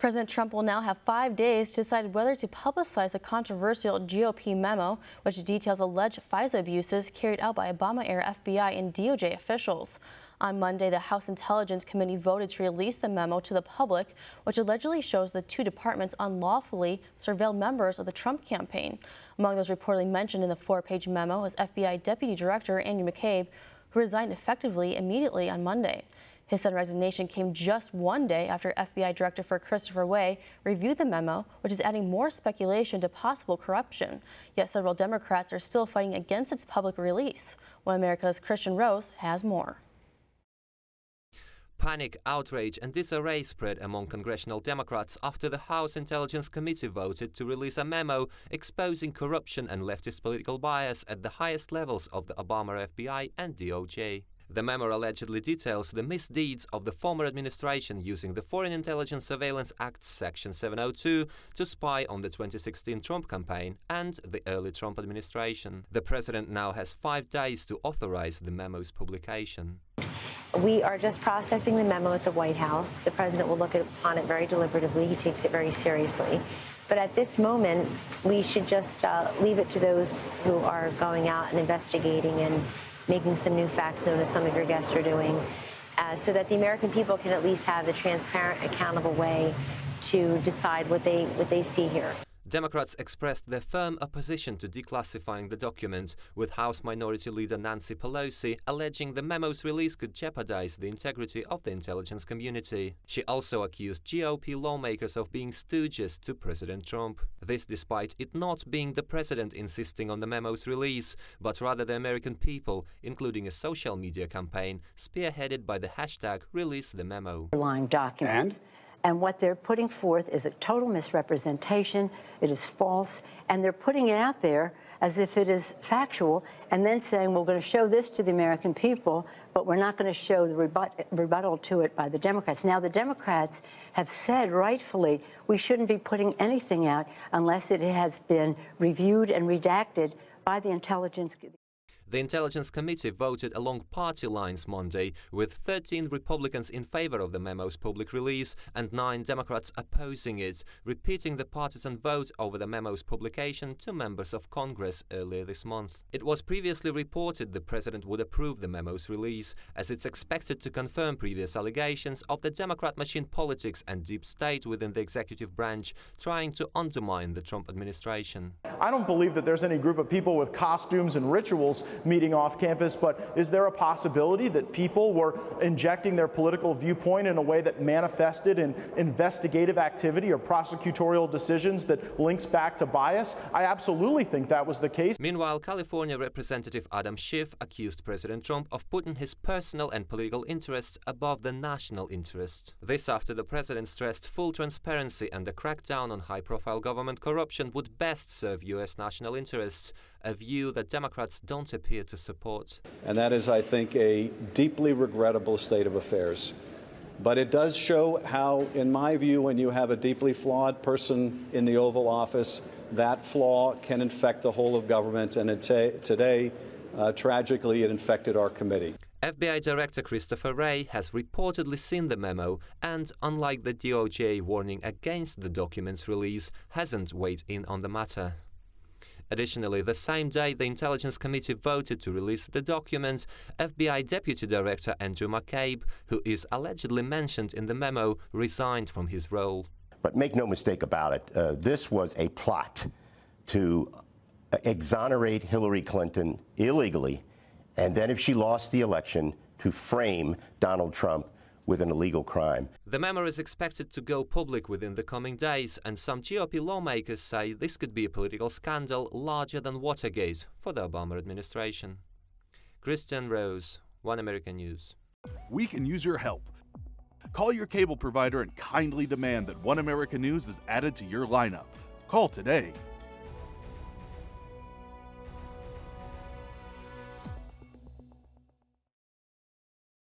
President Trump will now have 5 days to decide whether to publicize the controversial GOP memo, which details alleged FISA abuses carried out by Obama-era FBI and DOJ officials. On Monday, the House Intelligence Committee voted to release the memo to the public, which allegedly shows the two departments unlawfully surveilled members of the Trump campaign. Among those reportedly mentioned in the 4-page memo is FBI Deputy Director Andrew McCabe, who resigned effectively immediately on Monday. His sudden resignation came just 1 day after FBI Director for Christopher Wray reviewed the memo, which is adding more speculation to possible corruption. Yet several Democrats are still fighting against its public release. One America's Kristian Rouz has more. Panic, outrage and disarray spread among congressional Democrats after the House Intelligence Committee voted to release a memo exposing corruption and leftist political bias at the highest levels of the Obama-era FBI and DOJ. The memo allegedly details the misdeeds of the former administration using the Foreign Intelligence Surveillance Act Section 702 to spy on the 2016 Trump campaign and the early Trump administration. The president now has 5 days to authorize the memo's publication. We are just processing the memo at the White House. The president will look upon it very deliberatively. He takes it very seriously. But at this moment, we should just leave it to those who are going out and investigating and making some new facts known, as some of your guests are doing, so that the American people can at least have a transparent, accountable way to decide what they see here. Democrats expressed their firm opposition to declassifying the document, with House Minority Leader Nancy Pelosi alleging the memo's release could jeopardize the integrity of the intelligence community. She also accused GOP lawmakers of being stooges to President Trump. This despite it not being the president insisting on the memo's release, but rather the American people, including a social media campaign spearheaded by the hashtag #ReleaseTheMemo. Underlying documents. And what they're putting forth is a total misrepresentation. It is false. And they're putting it out there as if it is factual and then saying, we're going to show this to the American people, but we're not going to show the rebuttal to it by the Democrats. Now, the Democrats have said rightfully we shouldn't be putting anything out unless it has been reviewed and redacted by the intelligence. The Intelligence Committee voted along party lines Monday, with 13 Republicans in favor of the memo's public release and 9 Democrats opposing it, repeating the partisan vote over the memo's publication to members of Congress earlier this month. It was previously reported the president would approve the memo's release, as it's expected to confirm previous allegations of the Democrat machine politics and deep state within the executive branch trying to undermine the Trump administration. I don't believe that there's any group of people with costumes and rituals meeting off campus, but is there a possibility that people were injecting their political viewpoint in a way that manifested in investigative activity or prosecutorial decisions that links back to bias? I absolutely think that was the case. Meanwhile, California Representative Adam Schiff accused President Trump of putting his personal and political interests above the national interest. This after the president stressed full transparency and a crackdown on high-profile government corruption would best serve U.S. national interests, a view that Democrats don't appear to support. And that is, I think, a deeply regrettable state of affairs. But it does show how, in my view, when you have a deeply flawed person in the Oval Office, that flaw can infect the whole of government. And today, tragically, it infected our committee. FBI Director Christopher Wray has reportedly seen the memo and, unlike the DOJ warning against the document's release, hasn't weighed in on the matter. Additionally, the same day the Intelligence Committee voted to release the document, FBI Deputy Director Andrew McCabe, who is allegedly mentioned in the memo, resigned from his role. But make no mistake about it, this was a plot to exonerate Hillary Clinton illegally, and then if she lost the election, to frame Donald Trump with an illegal crime. The memo is expected to go public within the coming days, and some GOP lawmakers say this could be a political scandal larger than Watergate for the Obama administration. Kristian, Rouz, One American News. We can use your help. Call your cable provider and kindly demand that One American News is added to your lineup. Call today.